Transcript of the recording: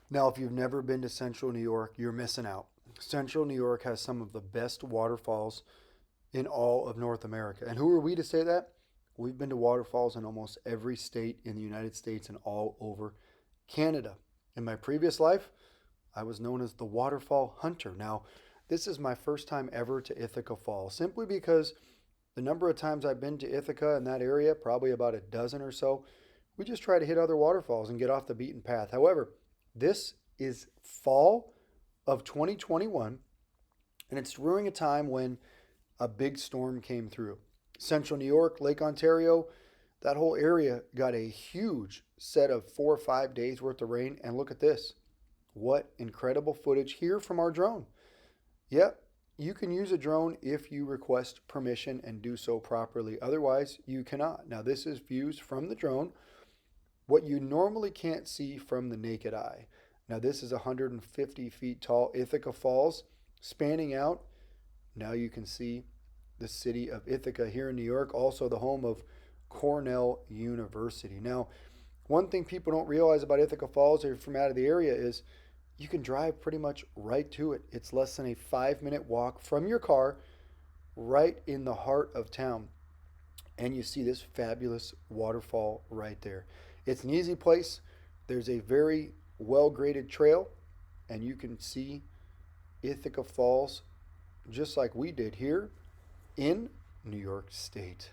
Now, if you've never been to Central New York, you're missing out. Central New York has some of the best waterfalls in all of North America. And who are we to say that? We've been to waterfalls in almost every state in the United States and all over Canada. In my previous life, I was known as the waterfall hunter. Now, this is my first time ever to Ithaca Falls, simply because the number of times I've been to Ithaca in that area, probably about a dozen or so, we just try to hit other waterfalls and get off the beaten path. However, this is fall of 2021, and it's during a time when a big storm came through. Central New York, Lake Ontario, that whole area got a huge set of 4 or 5 days worth of rain. And look at this. What incredible footage here from our drone. Yep, you can use a drone if you request permission and do so properly. Otherwise, you cannot. Now, this is views from the drone, what you normally can't see from the naked eye. Now, this is 150 feet tall Ithaca Falls spanning out. Now you can see the city of Ithaca here in New York, also the home of Cornell University. Now, one thing people don't realize about Ithaca Falls, if you're from out of the area, is you can drive pretty much right to it. It's less than a 5 minute walk from your car right in the heart of town. And you see this fabulous waterfall right there. It's an easy place. There's a very well graded trail, and you can see Ithaca Falls just like we did here in New York State.